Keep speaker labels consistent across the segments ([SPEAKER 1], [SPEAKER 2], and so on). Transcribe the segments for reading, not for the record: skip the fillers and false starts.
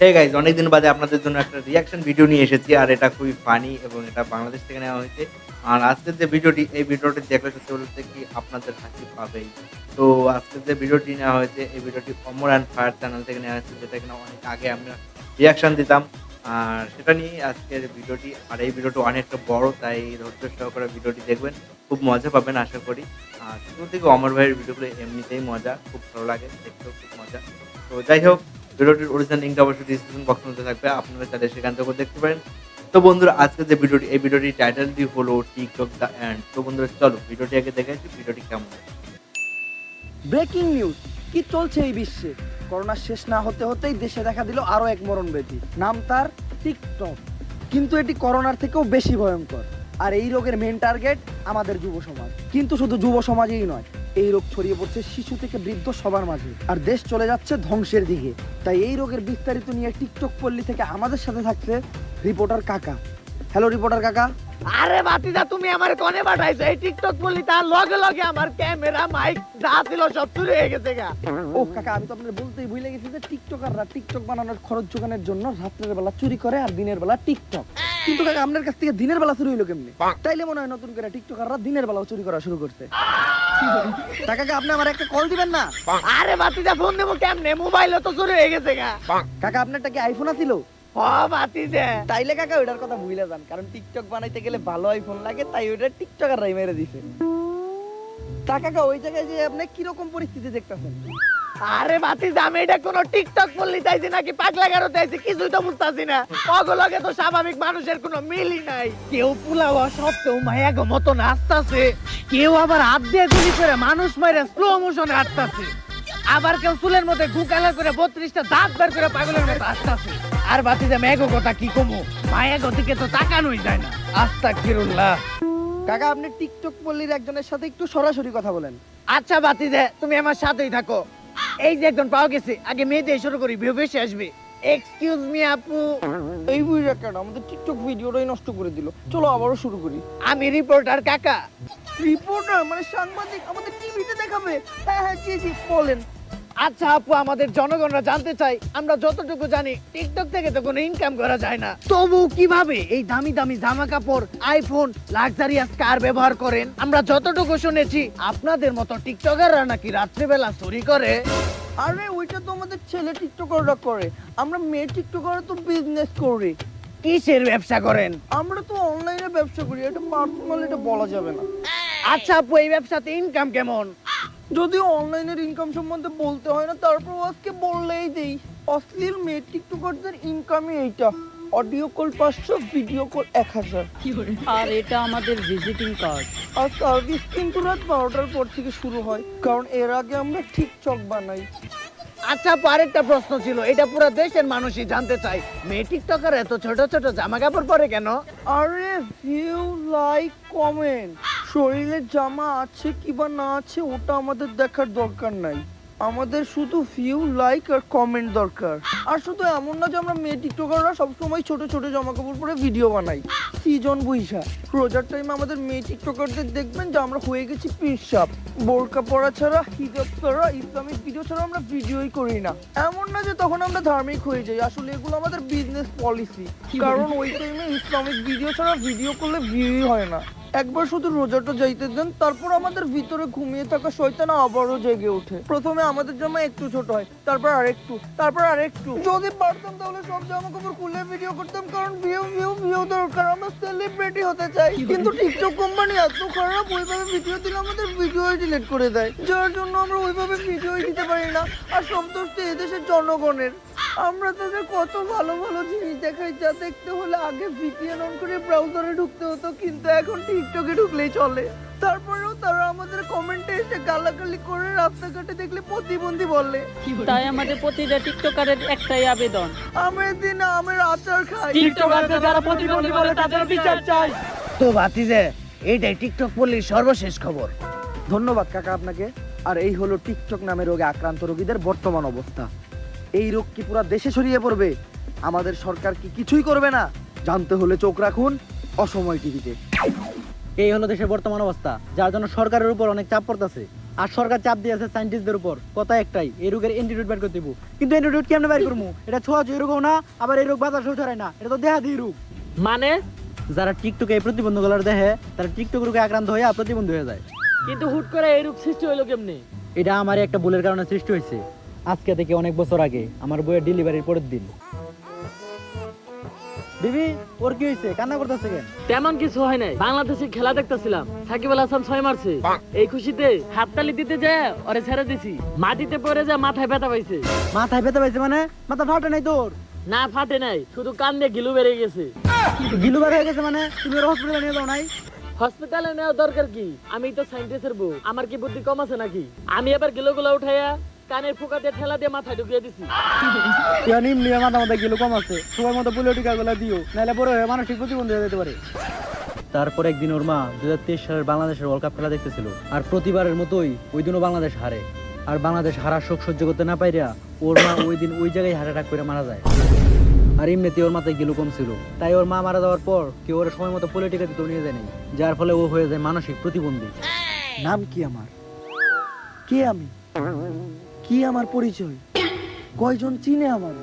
[SPEAKER 1] Hey guys, অনেকদিন বাদে আপনাদের জন্য একটা রিঅ্যাকশন ভিডিও নিয়ে এসেছি। আর এটা খুবই ফানি এবং এটা বাংলাদেশ থেকে নেওয়া হয়েছে। আর আজকের যে ভিডিওটি, এই ভিডিওটি দেখলে সত্যি বলতে কি আপনাদের হাসি পাবেই। তো আজকের যে ভিডিওটি নেওয়া হয়েছে, এই ভিডিওটি অমর অ্যান্ড ফায়ার চ্যানেল থেকে নেওয়া হয়েছে, যেটা কিনা অনেক আগে আমরা রিঅ্যাকশন দিতাম। আর সেটা নিয়েই আজকের ভিডিওটি। আর এই ভিডিওটি অনেকটা বড়, তাই ধৈর্য সহকারে ভিডিওটি দেখবেন, খুব মজা পাবেন আশা করি। আর শুরু থেকে অমর ভাইয়ের ভিডিওগুলো এমনিতেই মজা, খুব ভালো লাগে, দেখতেও খুব মজা। তো যাই হোক, ভিডিওটির অরিজিনাল লিঙ্কটা অবশ্যই ডিসক্রিপশন বক্সের মধ্যে থাকবে, আপনারা চাইলে সেখান থেকেও দেখতে পারেন। তো বন্ধুরা, আজকে যে ভিডিওটি, এই ভিডিওটির টাইটেলটি হলো টিকটক দ্য এন্ড। তো বন্ধুরা চলো ভিডিওটি আগে দেখে আসি, ভিডিওটি কেমন।
[SPEAKER 2] ব্রেকিং নিউজ, কি চলছে এই বিশ্বে? করোনা শেষ না হতে হতেই দেশে দেখা দিল আরো এক মরণ ব্যাধি, নাম তার টিকটক। কিন্তু এটি করোনার থেকেও বেশি ভয়ঙ্কর। আর এই রোগের মেন টার্গেট আমাদের যুব সমাজ। কিন্তু শুধু যুব সমাজেই নয়, এই রোগ ছড়িয়ে পড়ছে শিশু থেকে বৃদ্ধ সবার মাঝে, আর দেশ চলে যাচ্ছে ধ্বংসের দিকে। তাই এই রোগের বিস্তারিত নিয়ে টিকটক পল্লী থেকে আমাদের সাথে থাকছে রিপোর্টার কাকা। হ্যালো রিপোর্টার কাকা।
[SPEAKER 3] আরে বাতিদা, তুমি আমার কোনে পাঠাইছো? এই টিকটক বলি তার লগে লগে আমার ক্যামেরা মাইক যা ছিল সব চুরি হয়ে গেছে গা।
[SPEAKER 2] ও কাকা, আমি তো আপনাদের বলতেই ভুলে গেছি যে টিকটকাররা টিকটক বানানোর খরচ জোগানোর জন্য রাত্রের বেলা চুরি করে আর দিনের বেলা টিকটক। কিন্তু কাকা, আপনার কাছ থেকে দিনের বেলা চুরি হইলো কেমনে? তাইলে মনে হয় নতুন করে টিকটকাররা দিনের বেলাও চুরি করা শুরু করছে। কাকা, আপনি আমার একটা কল দিবেন না?
[SPEAKER 3] আরে বাতিদা, ফোন দেবো কেমনে? মোবাইলও তো চুরি হয়ে গেছে গা।
[SPEAKER 2] কাকা, আপনারটা কি আইফোন আছিল?
[SPEAKER 3] ও বাতিদা,
[SPEAKER 2] তাইলে কাকা ওইটার কথা ভুলে যান, কারণ টিকটক বানাইতে গেলে ভালো আইফোন লাগে, তাই ওইটা টিকটকাররাই মেরে দিছে। তা কাকা, ওই জায়গায় যে আপনি কিরকম পরিস্থিতি দেখতেছেন?
[SPEAKER 3] আরে বাতিদা, আমি এটা কোনো টিকটক বললি চাইছি নাকি পাগলা গারো চাইছি কিছুই তো বুঝতাছি না। অগলগে তো স্বাভাবিক মানুষের কোনো মিলই নাই। কেউ পুলাওয়া সত্ত্বেও মায়া গো মতো নাচতাছে, কেউ আবার হাত দিয়ে গুলি করে মানুষ মাইরে স্লো মোশনে হাঁটতাছে, আবার কেউ চুলের মধ্যে গুকালা করে 32টা দাঁত বের করে পাগলের মতো আসতেছে। আর বাতিদা, মেঘো কথা কি কমু, মায়া গো দিকে তো তাকানোই যায় না। আস্তাগফিরুল্লাহ।
[SPEAKER 2] কাকা, আপনি টিকটক পল্লীর একজনের সাথে একটু সরাসরি কথা বলেন।
[SPEAKER 3] আচ্ছা বাতিদা, তুমি আমার সাথেই থাকো। এই যে একজন পাওয়া গেছে, আগে মেয়ে দিয়ে শুরু করি, ভিউ বেশি আসবে। এক্সকিউজ মি আপু।
[SPEAKER 2] এই বুঝা কেন আমাদের টিকটক ভিডিওটাই নষ্ট করে দিল। চলো আবারও শুরু করি।
[SPEAKER 3] আমি রিপোর্টার কাকা।
[SPEAKER 2] রিপোর্টার মানে সাংবাদিক, আমাদের টিভিতে দেখাবে? হ্যাঁ হ্যাঁ, জি জি, বলেন।
[SPEAKER 3] আচ্ছা আপু, আমাদের জনগণরা জানতে চাই, আমরা যতটুকু জানি টিকটক থেকে তো কোনো ইনকাম করা যায় না, তবু কিভাবে এই দামি দামি জামা কাপড়, আইফোন, লাক্সারিয়াস কার ব্যবহার করেন? আমরা যতটুকু শুনেছি আপনাদের মতো টিকটকাররা নাকি রাত্রিবেলা চুরি করে।
[SPEAKER 2] আরে ওইটা তো আমাদের ছেলে টিকটকাররা করে, আমরা মেয়ে টিকটকাররা তো বিজনেস করি।
[SPEAKER 3] কিসের ব্যবসা করেন?
[SPEAKER 2] আমরা তো অনলাইনে ব্যবসা করি, এটা পার্সোনাল, এটা বলা যাবে না।
[SPEAKER 3] আচ্ছা আপু, এই ব্যবসাতে ইনকাম কেমন?
[SPEAKER 2] যদিও অনলাইনের ইনকাম সম্বন্ধে বলতে হয় না, তারপর আজকে বললেই দেই। অশ্লীল মেয়ে টিকটকারদের ইনকামই এইটা, অডিও কল 500, ভিডিও কল 1000।
[SPEAKER 4] আর এটা আমাদের ভিজিটিং কার্ড।
[SPEAKER 2] আর সার্ভিস কিন্তু রাত 12টার পর থেকে শুরু হয়, কারণ এর আগে আমরা টিকটক বানাই।
[SPEAKER 3] আচ্ছা আপু, আরেকটা প্রশ্ন ছিল, এটা পুরো দেশের মানুষই জানতে চাই, মেয়ে টিকটকার এত ছোট ছোট জামা কাপড় পরে কেন?
[SPEAKER 2] আরে ভিউ, লাইক, কমেন্ট, শরীরে জামা আছে কিবা না আছে ওটা আমাদের দেখার দরকার নাই। আমাদের শুধু ভিউ, লাইক আর কমেন্ট দরকার। আর শুধু এমন না যে আমরা মেয়ে টিকটকাররা সবসময় ছোট ছোট জামা কাপড় পরে ভিডিও বানাই। সিজন বুইসা রোজার টাইমে আমাদের মেয়ে টিকটকারদের দেখবেন যে আমরা হয়ে গেছি পিসাব। বোরকা পরা ছাড়া, হিজাব ছাড়া, ইসলামিক ভিডিও ছাড়া আমরা ভিডিওই করি না। এমন না যে তখন আমরা ধার্মিক হয়ে যাই, আসলে এগুলো আমাদের বিজনেস পলিসি। কারণ ওই টাইমে ইসলামিক ভিডিও ছাড়া ভিডিও করলে ভিউই হয় না। একবার শুধু রোজাটা যাইতে দেন, তারপর আমাদের ভিতরে ঘুমিয়ে থাকা শয়তান আবারও জেগে ওঠে। প্রথমে আমাদের জামা একটু ছোট হয়, তারপর আরেকটু, তারপর আরেকটু। যদি পারতাম তাহলে সব জামা কাপড় খুলে ভিডিও করতাম, কারণ ভিউ ভিউ ভিউ দরকার, আমরা সেলিব্রিটি হতে চাই। কিন্তু টিকটক কোম্পানি এত খারাপ, ওইভাবে ভিডিও দিলে আমাদের ভিডিওই ডিলিট করে দেয়, যার জন্য আমরা ওইভাবে ভিডিওই দিতে পারি না। আর সন্তোষটা এদেশের জনগণের। আমরা তাদের কত ভালো ভালো জিনিস দেখাই, যা দেখতে হলে আগে ভিপিএন অন করে ব্রাউজারে ঢুকতে হতো, কিন্তু এখন টিকটকে ঢুকলেই চলে। তারপরেও তারা আমাদের কমেন্টে এসে গালাগালি করে, রাস্তাঘাটে দেখলে প্রতিবন্ধী বলে।
[SPEAKER 4] তাই আমাদের প্রতিটা টিকটকারের একটাই আবেদন,
[SPEAKER 2] আমের দিন আমের আচার খাই।
[SPEAKER 4] টিকটকারদের যারা প্রতিবন্ধী বলে তাদের বিচার চাই।
[SPEAKER 3] তো ভাতিজে, এইটাই টিকটক পল্লীর সর্বশেষ খবর।
[SPEAKER 2] ধন্যবাদ কাকা আপনাকে। আর এই হলো টিকটক নামে রোগে আক্রান্ত রোগীদের বর্তমান অবস্থা। এই রোগ কি পুরো দেশে ছড়িয়ে পড়বে? আমাদের সরকার কি কিছুই করবে না? জানতে হলে চোখ রাখুন অসময় টিভিতে।
[SPEAKER 5] এই হলো দেশের বর্তমান অবস্থা, যার জন্য সরকারের উপর অনেক চাপ পড়তেছে। আর সরকার চাপ দিয়েছে সায়েন্টিস্টদের উপর, কথা একটাই, এই রোগের অ্যান্টিডোট বের করতে দিব। কিন্তু অ্যান্টিডোট কেমনে বের করবো? এটা ছোঁয়া ছুঁই রোগও না, আবার এই রোগ বাতাসেও ছড়ায় না, এটা তো দেহা দিয়ে রোগ।
[SPEAKER 3] মানে
[SPEAKER 5] যারা টিকটকে এই প্রতিবন্ধকগুলোর দেখে তারা টিকটক রোগে আক্রান্ত হয়ে প্রতিবন্ধী হয়ে যায়।
[SPEAKER 3] কিন্তু হুট করে এই রোগ সৃষ্টি হলো কেমনে?
[SPEAKER 5] এটা আমার একটা ভুলের কারণে সৃষ্টি হয়েছে। আজকে থেকে অনেক বছর আগে আমার বইয়ের ডেলিভারির পরের দিন। বিবি, ওর কি হয়েছে? কান্না করতেছে কেন?
[SPEAKER 3] তেমন কিছু হয় নাই, বাংলাদেশে খেলা দেখতেছিলাম, সাকিব আল হাসান 6 মারছে, এই খুশিতে হাততালি দিতে যায় ওরে ছেড়ে দিছি, মাটিতে পড়ে যায় মাথায় ব্যথা পাইছে।
[SPEAKER 5] মাথায় ব্যথা পাইছে মানে? মাথা ফাটে নাই তোর?
[SPEAKER 3] না ফাটে নাই, শুধু কান দিয়ে গিলু বেড়ে গেছে।
[SPEAKER 5] গিলু বার হয়ে গেছে মানে? তুমি ওর হসপিটালে নিয়ে যাও নাই?
[SPEAKER 3] হসপিটালে নেওয়া দরকার কি? আমি তো সায়েন্টিস্টের বউ, আমার কি বুদ্ধি কম আছে নাকি? আমি এবার গিলোগুলো উঠাইয়া কানের ফুকা দিয়ে ঠেলা দিয়ে মাথায় ঢুকিয়ে দিছি।
[SPEAKER 5] এমনি মাথা মাথা গিলু কম আছে, সবার মতো পোলিও টিকা গুলা দিও, নাহলে বড় হয়ে মানসিক প্রতিবন্ধী হয়ে যেতে পারে। তারপর একদিন ওর মা 2023 সালের বাংলাদেশের ওয়ার্ল্ড কাপ খেলা দেখতেছিল, আর প্রতিবারের মতোই ওই দিনও বাংলাদেশ হারে। আর বাংলাদেশ হারার শোক সহ্য করতে না পাইরা ওর মা ওই দিন ওই জায়গায় হার্ট অ্যাটাক করে মারা যায়। আর এমনিতে ওর মাথায় গিলু কম ছিল, তাই ওর মা মারা যাওয়ার পর কেউ ওর সময় মতো পোলিও টিকা দিতেও নিয়ে যায়নি, যার ফলে ও হয়ে যায় মানসিক প্রতিবন্ধী।
[SPEAKER 2] নাম কি আমার? কে আমি? কি আমার পরিচয়? কয়জন চিনে আমার?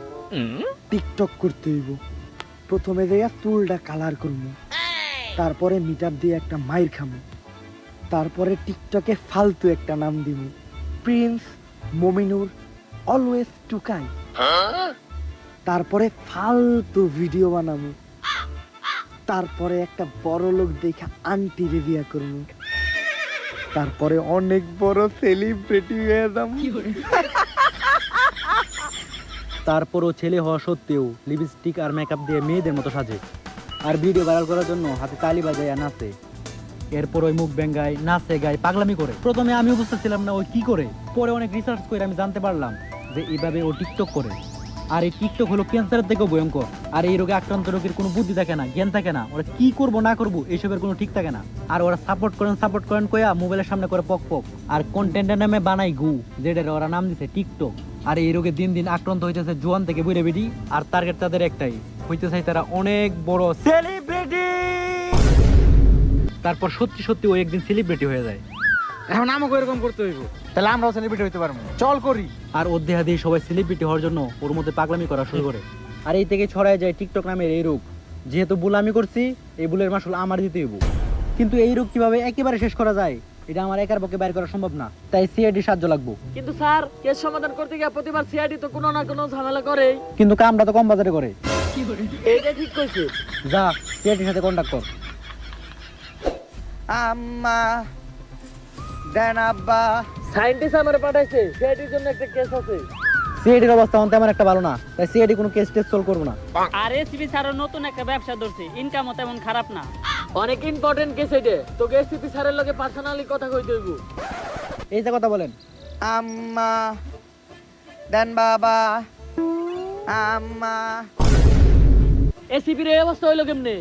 [SPEAKER 2] টিকটক করতে হইব। প্রথমে যাইয়া চুলটা কালার করবো, তারপরে মিটার দিয়ে একটা মাইর খামো, তারপরে টিকটকে ফালতু একটা নাম দিব, প্রিন্স মমিনুর অলওয়েজ টুকাই। তারপরে ফালতু ভিডিও বানাবো, তারপরে একটা বড় লোক দেখা আন্টি বিয়া করবো, তারপরে অনেক বড় সেলিব্রিটি হয়ে যাবো।
[SPEAKER 5] তারপরও ছেলে হওয়া সত্ত্বেও লিপস্টিক আর মেকআপ দিয়ে মেয়েদের মতো সাজে, আর ভিডিও ভাইরাল করার জন্য হাতে তালি বাজায় নাচে। এরপর ওই মুখ ব্যাঙ্গায়, নাচে, গায়, পাগলামি করে। প্রথমে আমি বুঝতে ছিলাম না ওই কি করে, পরে অনেক রিসার্চ করে আমি জানতে পারলাম যে এইভাবে ও টিকটক করে। আর এই টিকটক হলো ক্যান্সারের থেকেও ভয়ঙ্কর। আর এই রোগে আক্রান্ত রোগীর কোনো বুদ্ধি থাকে না, জ্ঞান থাকে না, ওরা কি করবো না করবো এইসবের কোনো ঠিক থাকে না। আর ওরা সাপোর্ট করেন কয়া মোবাইলের সামনে করে পক পক, আর কন্টেন্টের নামে বানাই গু, যেটার ওরা নাম দিছে টিকটক। আর এই রোগে দিন দিন আক্রান্ত হইতেছে জোয়ান থেকে বুড়ে বেডি, আর টার্গেট তাদের একটাই, হইতে চাই তারা অনেক বড় সেলিব্রিটি। তারপর সত্যি সত্যি ও একদিন সেলিব্রিটি হয়ে যায়।
[SPEAKER 6] এখন আমাকে এরকম করতে হইব, তাহলে আমরাও সেলিব্রিটি হইতে পারবো, চল করি।
[SPEAKER 5] আর ওর দেহা দিয়ে সবাই সেলিব্রিটি হওয়ার জন্য ওর মধ্যে পাগলামি করা শুরু করে। আর এই থেকে ছড়ায় যায় টিকটক নামের এই রোগ। যেহেতু ভুল আমি করছি, এই ভুলের মাসুল আমার দিতে হইব। কিন্তু এই রোগ কিভাবে একেবারে শেষ করা যায় এটা আমার একার পক্ষে বাইর করা সম্ভব না, তাই সিআইডি সাহায্য লাগবো।
[SPEAKER 3] কিন্তু স্যার, কেস সমাধান করতে গিয়ে প্রতিবার সিআইডি তো কোনো না কোনো ঝামেলা করে।
[SPEAKER 5] কিন্তু কামটা তো কম বাজারে করে।
[SPEAKER 3] এইটা ঠিক কইছে।
[SPEAKER 5] যা সিআইডির সাথে কন্ট্যাক্ট কর।
[SPEAKER 2] আম্মা দেন আব্বা।
[SPEAKER 3] সায়েন্টিস্ট আমারে পাঠাইছে, সিআইডির জন্য একটা কেস আছে।
[SPEAKER 5] সিআইডির অবস্থা তেমন একটা ভালো না, তাই সিআইডি কোনো কেস টেস্ট সলভ করবো না।
[SPEAKER 4] আর এসিবি স্যারও নতুন একটা ব্যবসা ধরছে, ইনকামও তেমন খারাপ না।
[SPEAKER 3] অনেক ইম্পর্টেন্ট কেস এটা, তোকে এসপি স্যারের লগে পার্সোনালি কথা কইতে হইব।
[SPEAKER 5] এই যে কথা বলেন।
[SPEAKER 2] আম্মা দেন বাবা। আম্মা
[SPEAKER 3] এসপির এই অবস্থা হইলো কেমনে?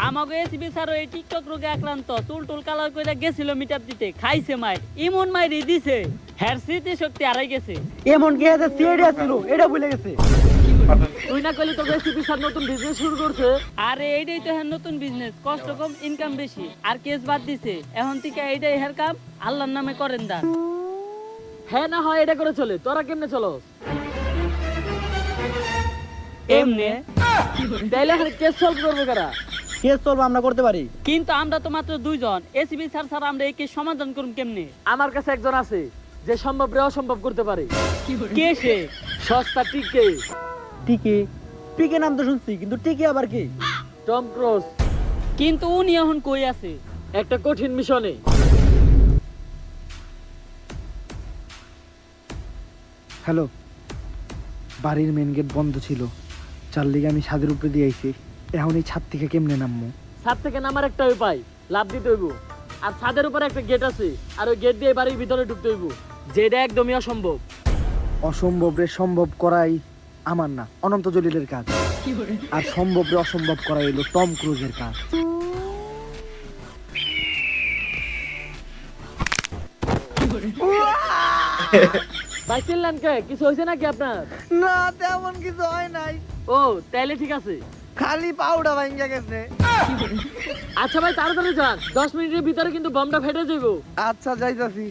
[SPEAKER 4] আমাকে এসিবি স্যারও এই টিকটক রোগে আক্রান্ত, চুল টুল কালার করে গেছিল মিটার দিতে, খাইছে মাইর, ইমন মাইরি দিছে, হ্যার স্মৃতি শক্তি হারাই গেছে।
[SPEAKER 5] এমন কি আছে সিআইডি আসছিল এটা ভুলে গেছে।
[SPEAKER 3] তুই না কইলি তোকে এসপি স্যার নতুন বিজনেস শুরু করছে?
[SPEAKER 4] আরে এইটাই তো হ্যাঁ নতুন বিজনেস, কষ্ট কম ইনকাম বেশি, আর কেস বাদ দিছে। এখন থেকে এইটাই হ্যার কাম, আল্লাহর নামে করেন দান।
[SPEAKER 3] হ্যাঁ না হয় এটা করে চলে, তোরা কেমনে চলস?
[SPEAKER 4] এমনে
[SPEAKER 3] তাইলে এখন কেস সলভ করবে কারা?
[SPEAKER 5] কেস সলভ আমরা করতে পারি,
[SPEAKER 4] কিন্তু আমরা তো মাত্র দুইজন, এসিবি স্যার ছাড়া আমরা এই কেস সমাধান করুম কেমনে?
[SPEAKER 3] আমার কাছে একজন আছে যে সম্ভব রে অসম্ভব করতে পারে।
[SPEAKER 4] কে সে?
[SPEAKER 3] সস্তা টিকে
[SPEAKER 5] টিকে। টিকে নাম তো শুনছি, কিন্তু টিকে আবার কি?
[SPEAKER 3] Tom Cruise.
[SPEAKER 4] কিন্তু উনি এখন কই আছে?
[SPEAKER 3] একটা কঠিন মিশনে।
[SPEAKER 2] হ্যালো, বাড়ির মেন গেট বন্ধ ছিল, চার লিগে আমি ছাদের উপরে দিয়ে আইছি। এখন এই ছাদ থেকে কেমনে নামবো?
[SPEAKER 3] ছাদ থেকে নামার একটা উপায়, লাফ দিতে হইব। আর ছাদের উপর একটা গেট আছে, আর ওই গেট দিয়ে বাড়ির ভিতরে ঢুকতে হইব, যেটা একদমই অসম্ভব।
[SPEAKER 2] অসম্ভব রে সম্ভব করাই আমার না, অনন্ত জলিলের কাজ। আর সম্ভব রে অসম্ভব করাই হলো টম ক্রুজের কাজ।
[SPEAKER 3] ভাই চিনলেন কে? কিছু হয়েছে নাকি আপনার?
[SPEAKER 2] না, তেমন কিছু হয় নাই,
[SPEAKER 3] ও তাইলে ঠিক আছে।
[SPEAKER 2] খালি পাউডা ভাঙ্গা গেছে।
[SPEAKER 3] আচ্ছা ভাই তাড়াতাড়ি যান, 10 মিনিটের ভিতরে কিন্তু বমটা ফেটে যাইব।
[SPEAKER 2] আচ্ছা যাইতাছি।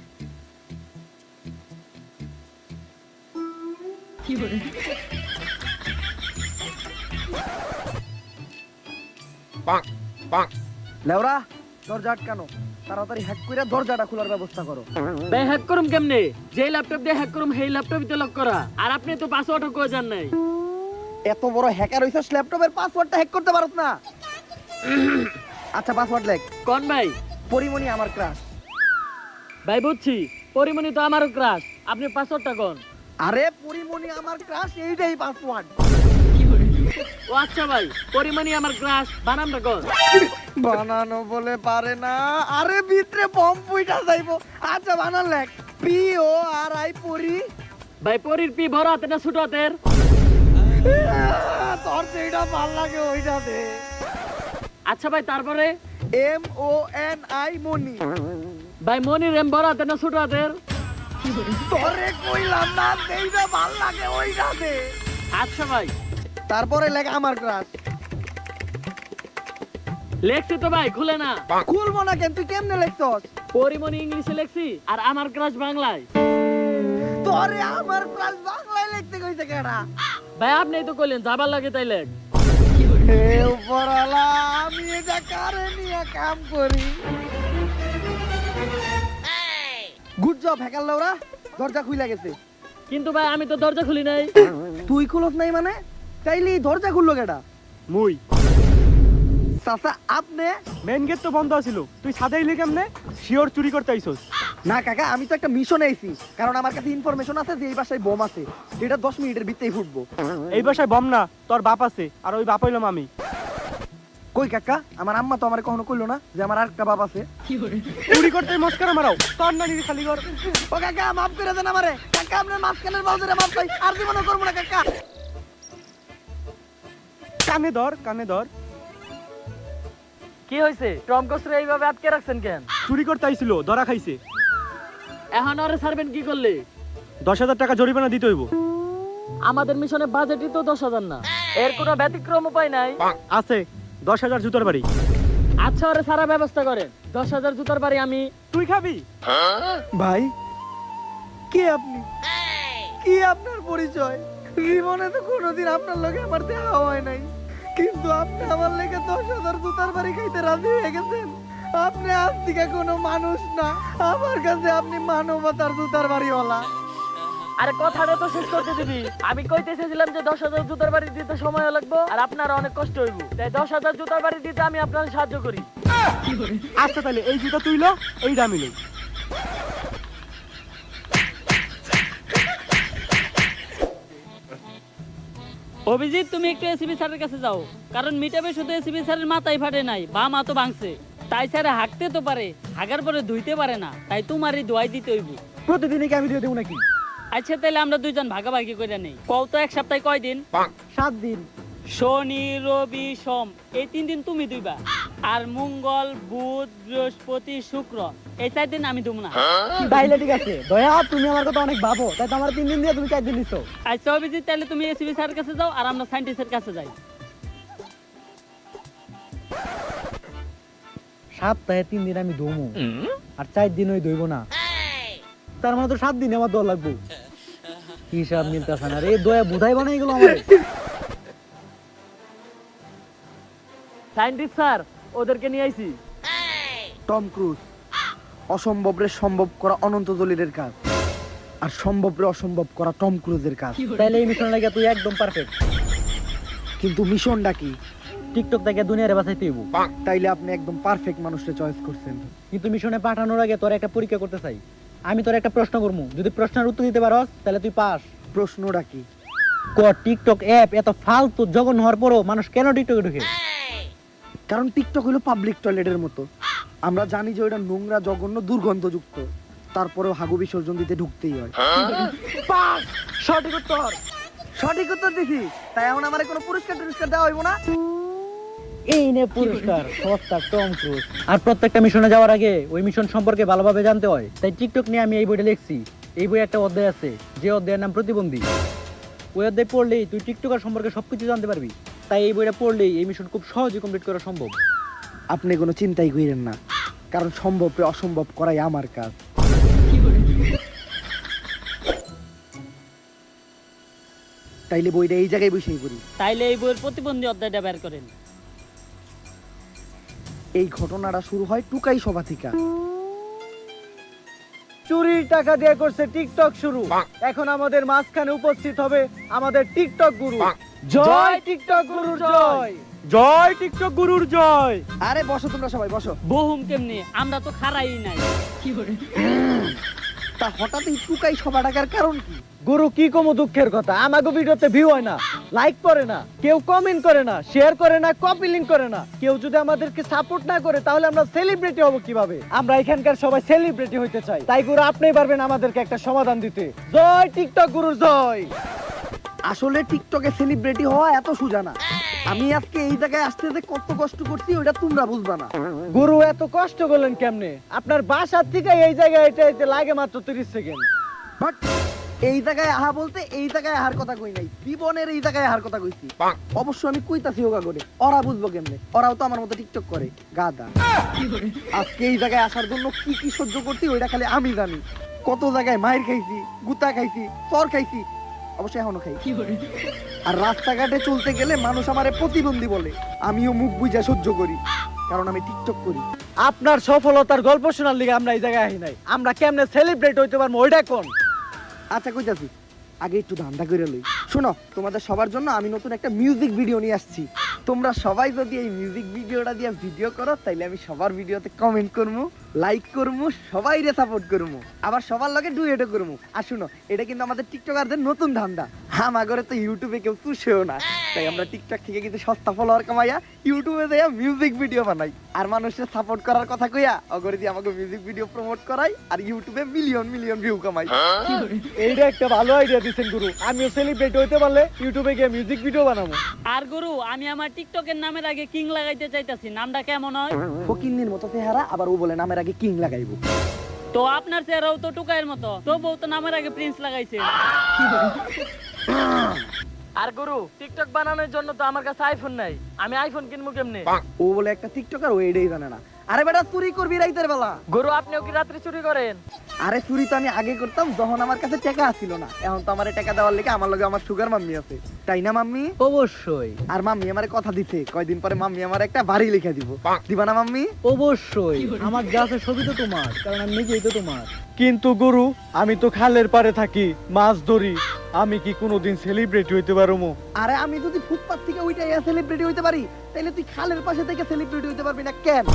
[SPEAKER 2] লেওরা দরজা আটকানো, তাড়াতাড়ি হ্যাক করে দরজাটা খোলার ব্যবস্থা করো।
[SPEAKER 4] ভাই হ্যাক করুম কেমনে? যে ল্যাপটপ দিয়ে হ্যাক করুম সেই ল্যাপটপই তো লক করা, আর আপনি তো পাসওয়ার্ডও কই জান নাই।
[SPEAKER 2] এত বড় হ্যাকার হইছস, ল্যাপটপের পাসওয়ার্ডটা হ্যাক করতে পারছ না? আচ্ছা পাসওয়ার্ড লেখ।
[SPEAKER 4] কোন ভাই?
[SPEAKER 2] পরিমণি আমার ক্রাশ।
[SPEAKER 4] ভাই বুঝছি, পরিমণি তো আমারও ক্রাশ, আপনি পাসওয়ার্ডটা কোন?
[SPEAKER 2] আরে পরিমণি আমার ক্রাশ, এইটাই পাসওয়ার্ড।
[SPEAKER 4] ও আচ্ছা ভাই, পরিমণি আমার ক্রাশ বানামটা কোন?
[SPEAKER 2] বানানো বলে পারে না, আরে ভিতরে বম পুইটা যাইবো। আচ্ছা বানান লেখ, পি ও আর আই পরি।
[SPEAKER 4] ভাই পরির পি বড় হাতে না ছোট হাতের?
[SPEAKER 2] তোর যেটা ভাল লাগে ওইটা দে।
[SPEAKER 4] আচ্ছা ভাই তারপরে?
[SPEAKER 2] এম ও এন আই মনি।
[SPEAKER 4] ভাই মনির এম বড় হাতে না ছোট হাতের?
[SPEAKER 2] তোরে কইলাম না, যেটা ভাল লাগে ওইটা দে।
[SPEAKER 4] আচ্ছা ভাই
[SPEAKER 2] তারপরে লেখ আমার ক্রাশ।
[SPEAKER 4] লেখছি তো ভাই, খুলে না।
[SPEAKER 2] খুলবো না কেন, তুই কেমনে লিখছস?
[SPEAKER 4] পরিমণি ইংলিশে লেখছি আর আমার ক্রাশ বাংলায়।
[SPEAKER 2] তোরে আমার ক্রাশ বাংলায় লিখতে কইছে কেডা?
[SPEAKER 4] ভাই আপনি তো কইলেন যাবার লাগে তাই লেখ।
[SPEAKER 2] হে উপরওয়ালা, আমি এটা কারে নিয়ে কাম করি? গুড জব হ্যাকার লাউরা, দরজা খুইলা গেছে।
[SPEAKER 4] কিন্তু ভাই আমি তো দরজা খুলি নাই।
[SPEAKER 2] তুই খুলস নাই মানে? তাইলে এই দরজা খুললো কেডা?
[SPEAKER 6] মুই
[SPEAKER 2] চাচা আপনি?
[SPEAKER 6] মেন গেট তো বন্ধ আছিল, তুই সাদাইলি কেমনে? শিওর চুরি করতে আইছস?
[SPEAKER 2] না কাকা, আমি তো একটা মিশনে আইছি, কারণ আমার কাছে ইনফরমেশন আছে যে এই বাসায় বোম আছে, যেটা 10 মিনিটের ভিতরেই ফুটবো।
[SPEAKER 6] এই বাসায় বম না, তোর বাপ আছে, আর ওই বাপ হইলাম আমি।
[SPEAKER 2] কই কাকা, আমার আম্মা তো আমার কখনো কইলো না যে আমার আরেকটা বাপ আছে।
[SPEAKER 6] চুরি করতে মস্কারা মারাও, তোর নানি খালি কর।
[SPEAKER 2] ও কাকা মাফ করে দেন আমারে, কাকা আপনার মাঝখানের বাউদের মাফ চাই, আর জীবনে করবো না কাকা।
[SPEAKER 6] কানে ধর, কানে ধর।
[SPEAKER 4] কি হইছে? টম কসরে এইভাবে আটকে রাখছেন কেন?
[SPEAKER 6] চুরি করতে আইছিল, ধরা খাইছে।
[SPEAKER 4] এখন আরে ছাড়বেন কি করলে?
[SPEAKER 6] 10,000 টাকা জরিমানা দিতে হইব।
[SPEAKER 4] আমাদের মিশনের বাজেটই তো 10,000 না, এর কোনো ব্যতিক্রম উপায় নাই।
[SPEAKER 6] আছে 10,000 জুতার বাড়ি।
[SPEAKER 4] আচ্ছা ওরে সারা ব্যবস্থা করেন, 10,000 জুতার বাড়ি আমি।
[SPEAKER 6] তুই খাবি?
[SPEAKER 2] ভাই কে আপনি? কি আপনার পরিচয়? জীবনে তো কোনোদিন আপনার লগে আমার দেখা হয় নাই, কিন্তু আপনি আমার লেগে 10,000 জুতার বাড়ি খাইতে রাজি হয়ে গেছেন। আপনি আজ থেকে কোনো মানুষ না, আমার কাছে আপনি মানবতার জুতার বাড়িওয়ালা।
[SPEAKER 4] আরে কথাটা তো শেষ করতে দিবি। আমি কইতেছিলাম যে 10,000 জুতার বাড়ি দিতে সময় লাগবে আর আপনার অনেক কষ্ট হইব, তাই 10,000 জুতার বাড়ি দিতে আমি আপনার সাহায্য করি।
[SPEAKER 6] আচ্ছা তাহলে এই জুতা তুইলো, এই দামি লই।
[SPEAKER 4] অভিজিৎ তুমি একটু এসিবি স্যারের কাছে যাও, কারণ মিটাবে শুধু এসিবি স্যারের মাথায় ফাটে নাই, বা মা তো ভাঙছে, তাই স্যারে হাঁকতে তো পারে, হাগার পরে ধুইতে পারে না, তাই তোমারই দোয়াই দিতে হইব।
[SPEAKER 6] প্রতিদিনই কি আমি দিয়ে দেবো নাকি?
[SPEAKER 4] আচ্ছা তাহলে আমরা দুইজন ভাগাভাগি করে নেই। কও তো এক সপ্তাহে কয়দিন?
[SPEAKER 6] 7 দিন।
[SPEAKER 4] শনি রবি সোম এই 3 দিন তুমি দুইবা, আর মঙ্গল বুধ বৃহস্পতি শুক্র এই 4 দিন আমি দুম না।
[SPEAKER 5] তাইলে ঠিক আছে দয়া, তুমি আমার কথা অনেক ভাবো, তাই তো আমার 3 দিন দিয়ে তুমি 4 দিন নিছো।
[SPEAKER 4] আচ্ছা অভিজিৎ তাহলে তুমি এসিবি স্যারের কাছে যাও আর আমরা সায়েন্টিস্টের কাছে যাই।
[SPEAKER 5] সপ্তাহে 3 দিন আমি দমু আর 4 দিন ওই দইব না, তার মানে তো 7 দিন আমার দর লাগবো। হিসাব মিলতেছে না রে, দয়া বুঝাই বানাই গেল আমার।
[SPEAKER 4] সায়েন্টিস্ট স্যার ওদেরকে নিয়ে আইছি।
[SPEAKER 2] টম ক্রুজ, অসম্ভবরে সম্ভব করা অনন্ত জলিলের কাজ, আর সম্ভবরে অসম্ভব করা টম ক্রুজের কাজ।
[SPEAKER 5] তাইলে এই মিশন লাগে তুই একদম পারফেক্ট।
[SPEAKER 2] কিন্তু মিশনটা কি?
[SPEAKER 5] টিকটক থেকে দুনিয়ারে বাঁচাইতে হইব।
[SPEAKER 2] তাইলে আপনি একদম পারফেক্ট মানুষকে চয়েস করছেন।
[SPEAKER 5] কিন্তু মিশনে পাঠানোর আগে তোর একটা পরীক্ষা করতে চাই। আমি তোর একটা প্রশ্ন করবো, যদি প্রশ্নের উত্তর দিতে পারস তাহলে তুই পাস।
[SPEAKER 2] প্রশ্নটা কি?
[SPEAKER 5] টিকটক অ্যাপ এত ফালতু জঘন্য হওয়ার পরও মানুষ কেন টিকটকে ঢুকে?
[SPEAKER 2] কারণ টিকটক হলো পাবলিক টয়লেটের মতো। আমরা জানি যে ওটা নোংরা, জঘন্য, দুর্গন্ধযুক্ত, তারপরেও হাগু বিসর্জন দিতে ঢুকতেই হয়। পাস! সঠিক উত্তর। সঠিক উত্তর দিছি, তাই এখন আমার কোনো পুরস্কার টুরস্কার দেওয়া হইব না।
[SPEAKER 5] এই নে পুরস্কার, সস্তা টম ক্রুজ। আর প্রত্যেকটা মিশনে যাওয়ার আগে ওই মিশন সম্পর্কে ভালোভাবে জানতে হয়, তাই টিকটক নিয়ে আমি এই বইটা লিখছি। এই বই একটা অধ্যায় আছে, যে অধ্যায়ের নাম প্রতিবন্ধী। ওই অধ্যায় পড়লেই তুই টিকটকার সম্পর্কে সবকিছু জানতে পারবি। তাই এই বইটা পড়লেই এই মিশন খুব সহজে কমপ্লিট করা সম্ভব।
[SPEAKER 2] আপনি কোনো চিন্তাই করেন না, কারণ সম্ভবরে অসম্ভব করাই আমার কাজ। তাইলে বইটা এই জায়গায় বসেই পড়ি।
[SPEAKER 4] তাইলে এই বইয়ের প্রতিবন্ধী অধ্যায়টা বের করেন।
[SPEAKER 2] এই ঘটনাটা শুরু হয় টুকাই সভা থেকে।
[SPEAKER 3] চুরির টাকা দিয়ে করছে টিকটক শুরু, এখন আমাদের মাঝখানে উপস্থিত হবে আমাদের টিকটক গুরু। জয় টিকটক গুরুর জয়।
[SPEAKER 5] জয় টিকটক গুরুর জয়।
[SPEAKER 2] আরে বসো তোমরা সবাই বসো।
[SPEAKER 4] বহুম কেমনি, আমরা তো খারাই নাই।
[SPEAKER 2] তা হঠাৎ এই টুকাই সভা ডাকার কারণ কি?
[SPEAKER 3] গুরু কি কম দুঃখের কথা, আমাগো ভিডিওতে ভিউ হয় না, লাইক করে না, কেউ কমেন্ট করে না, শেয়ার করে না, কপি লিংক করে না। কেউ যদি আমাদেরকে সাপোর্ট না করে তাহলে আমরা সেলিব্রিটি হব কিভাবে? আমরা এখানকার সবাই সেলিব্রিটি হইতে চাই। তাই গুরু আপনিই পারবেন আমাদেরকে একটা সমাধান দিতে। জয় টিকটক গুরুর জয়।
[SPEAKER 2] আসলে টিকটকে সেলিব্রিটি হওয়া এত সোজা না। আমি আজকে এই জায়গায় আসতে যে কত কষ্ট করছি ওটা তোমরা বুঝবা না।
[SPEAKER 3] গুরু এত কষ্ট করলেন কেমনে? আপনার বাসার থেকে এই জায়গায় এটা লাগে মাত্র 30 সেকেন্ড।
[SPEAKER 2] বাট এই জায়গায় আহা বলতে এই জায়গায় আহার কথা কই নাই, জীবনের এই জায়গায় আহার কথা কইছি। অবশ্য আমি কইতাছি ওগা করে, ওরা বুঝবো কেমনে? ওরাও তো আমার মতো টিকটক করে, গাদা। আজকে এই জায়গায় আসার জন্য কি কি সহ্য করছি ওইটা খালি আমি জানি। কত জায়গায় মায়ের খাইছি, গুতা খাইছি, চর খাইছি, অবশ্যই এখনো খাই। আর রাস্তাঘাটে চলতে গেলে মানুষ আমারে প্রতিবন্ধী বলে, আমিও মুখ বুঝা সহ্য করি, কারণ আমি টিকটক করি।
[SPEAKER 3] আপনার সফলতার গল্প শোনার লিগে আমরা এই জায়গায় আহি নাই, আমরা কেমনে সেলিব্রেট হইতে পারবো ওইটা কোন।
[SPEAKER 2] আচ্ছা কইতাছি, আগে একটু ধান্দা করে লই। শোনো, তোমাদের সবার জন্য আমি নতুন একটা মিউজিক ভিডিও নিয়ে আসছি। তোমরা সবাই যদি এই মিউজিক ভিডিওটা দিয়ে ভিডিও করো তাইলে আমি সবার ভিডিওতে কমেন্ট করবো, লাইক করবো, সবাইরে সাপোর্ট করবো, আবার সবার লগে ডুয়েটও করবো। আর শুনো, এটা কিন্তু আমাদের টিকটকারদের নতুন ধান্দা। আমাগরে তো ইউটিউবে কেউ চুষেও না, তাই আমরা টিকটক থেকে কিন্তু সস্তা ফলোয়ার কামাইয়া ইউটিউবে যাইয়া মিউজিক ভিডিও বানাই। আর মানুষের সাপোর্ট করার কথা কইয়া অগরে দিয়ে আমাকে মিউজিক ভিডিও প্রমোট করাই, আর ইউটিউবে মিলিয়ন মিলিয়ন ভিউ কামাই।
[SPEAKER 3] এইটা একটা ভালো আইডিয়া দিছেন গুরু, আমিও সেলিব্রেট হইতে পারলে ইউটিউবে গিয়ে মিউজিক ভিডিও বানাবো।
[SPEAKER 4] আর গুরু, আমি আমার টিকটকের নামের আগে কিং লাগাইতে চাইতাছি, নামটা কেমন হয়?
[SPEAKER 2] ফকিন্নির মতো চেহারা, আবার ও বলে নামের আগে কিং লাগাইবো।
[SPEAKER 4] তো আপনার চেহারাও তো টুকাইয়ের মতো, তবুও তো নামের আগে প্রিন্স লাগাইছে। আর গুরু, টিকটক বানানোর জন্য তো আমার কাছে আইফোন নাই, আমি আইফোন কিনবো কেমনে?
[SPEAKER 2] ও বলে একটা টিকটকার, ও এটাই জানে না। আরে বেটা, চুরি করবি রাইতের বেলা?
[SPEAKER 4] গুরু, আপনিও কি রাত্রি চুরি করেন?
[SPEAKER 2] আরে চুরি তো আমি আগে করতাম যখন আমার কাছে টাকা আসছিল না। এখন তো আমারে টাকা দেওয়ার লেগে আমার লগে আমার সুগার মাম্মি আছে, তাই না মাম্মি?
[SPEAKER 5] অবশ্যই
[SPEAKER 2] আর মাম্মি আমারে কথা দিছে, কয়দিন পরে মাম্মি আমার একটা বাড়ি লিখে দিব। দিবা না মাম্মি?
[SPEAKER 5] অবশ্যই, আমার যা আছে সবই তো তোমার, কারণ আমি নিজেই তো তোমার।
[SPEAKER 3] কিন্তু গুরু, আমি তো খালের পারে থাকি, মাছ ধরি, আমি কি কোনোদিন সেলিব্রিটি হইতে পারবো?
[SPEAKER 2] আরে আমি যদি ফুটপাত থেকে ওইটা সেলিব্রিটি হইতে পারি, তাইলে তুই খালের পাশে থেকে সেলিব্রিটি হইতে পারবি না কেন?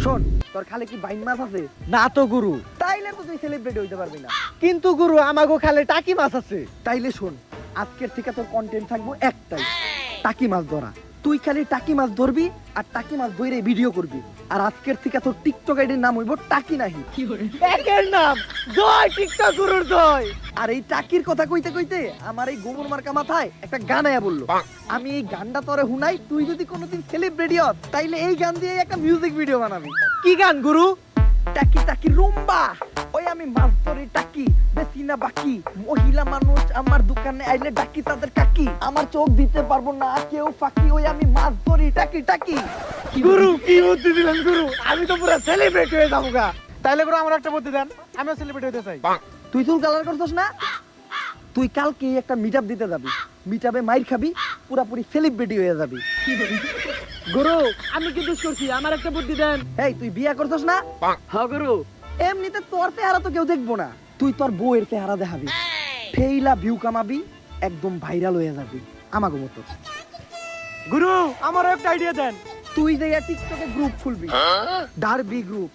[SPEAKER 2] শোন, তোর খালে কি বাইন মাছ আছে?
[SPEAKER 3] না তো গুরু।
[SPEAKER 2] তাইলে তো তুই সেলিব্রিটি হইতে পারবি না।
[SPEAKER 3] কিন্তু গুরু, আমাগো খালে টাকি মাছ আছে।
[SPEAKER 2] তাইলে শোন, আজকের থেকে তোর কন্টেন্ট থাকবো একটাই, টাকি মাছ ধরা। তুই খালি টাকি মাছ ধরবি আর টাকি মাছ ধরে ভিডিও করবি। আর আজকের থেকে তোর টিকটক আইডির নাম হইব টাকি নাহি।
[SPEAKER 3] একের নাম জয় টিকটক গুরুর জয়।
[SPEAKER 2] আর এই টাকির কথা কইতে কইতে আমার এই গোবর মার্কা মাথায় একটা গান আয়া বললো। আমি এই গানটা তোরে হুনাই, তুই যদি কোনোদিন সেলিব্রিটি হস তাইলে এই গান দিয়ে একটা মিউজিক ভিডিও বানাবি।
[SPEAKER 3] কি গান গুরু?
[SPEAKER 2] টাকি টাকি রুম্বা, ওই আমি মাছ ধরি টাকি, বেশি না বাকি, মহিলা মানুষ আমার দোকানে আইলে ডাকি তাদের কাকি, আমার চোখ দিতে পারবো না কেউ ফাঁকি, ওই আমি মাছ ধরি টাকি টাকি।
[SPEAKER 3] গুরু, কি বুদ্ধি দিলেন গুরু, আমি তো পুরো সেলিব্রিটি হয়ে যাবো গা।
[SPEAKER 6] তাইলে করে আমার একটা বুদ্ধি দেন, আমিও সেলিব্রিটি হতে চাই।
[SPEAKER 2] তুই চুল কালার করছস না? তুই কালকে একটা মিটআপ দিতে যাবি, মিটআপে মাইর খাবি, পুরাপুরি সেলিব্রিটি হয়ে যাবি।
[SPEAKER 3] গুরু, আমি কি দোষ করছি? আমার একটা বুদ্ধি দেন।
[SPEAKER 2] এই তুই বিয়া করছস না?
[SPEAKER 3] হ্যাঁ গুরু।
[SPEAKER 2] এমনিতে তোর চেহারা তো কেউ দেখবো না, তুই তোর বউয়ের চেহারা দেখাবি, ফেইলা ভিউ কামাবি, একদম ভাইরাল হয়ে যাবি আমাগো মতো।
[SPEAKER 3] গুরু, আমারও একটা আইডিয়া দেন।
[SPEAKER 2] তুই যে টিকটকে গ্রুপ খুলবি, derby group,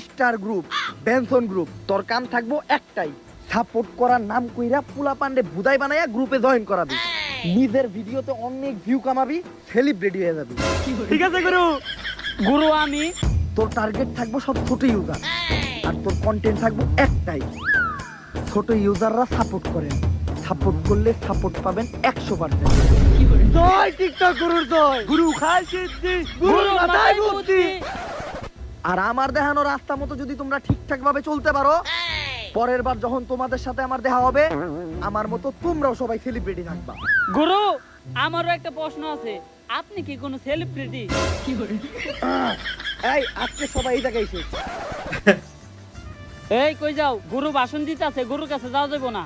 [SPEAKER 2] star group, Benson group, তোর কাম থাকবো একটাই, সাপোর্ট করার নাম কইরা পুলা পান্ডে বুদাই বানায়া গ্রুপে জয়েন করাবি, নিজের ভিডিওতে অনেক ভিউ কামাবি, সেলিব্রিটি হয়ে যাবি।
[SPEAKER 3] ঠিক আছে গুরু।
[SPEAKER 4] গুরু, আমি
[SPEAKER 2] তোর টার্গেট থাকবো সব ছোট ইউজার, আর তোর কন্টেন্ট থাকবো একটাই, ছোট ইউজাররা সাপোর্ট করেন, সাপোর্ট করলে সাপোর্ট পাবেন 100%।
[SPEAKER 3] জয় টিকটক গুরুর জয়। গুরু খায় সিদ্ধি, গুরু মাথায় বুদ্ধি।
[SPEAKER 2] আর আমার দেখানো রাস্তা মতো যদি তোমরা ঠিকঠাক ভাবে চলতে পারো, পরের বার যখন তোমাদের সাথে আমার দেখা হবে, আমার মতো তোমরাও সবাই সেলিব্রিটি থাকবা।
[SPEAKER 4] গুরু, আমারও একটা প্রশ্ন আছে, আপনি কি কোনো সেলিব্রিটি?
[SPEAKER 2] এই আজকে সবাই এই জায়গায় এসে
[SPEAKER 4] এই কই যাও? গুরু ভাষণ দিতে আছে, গুরুর কাছে যাওয়া যাবো না।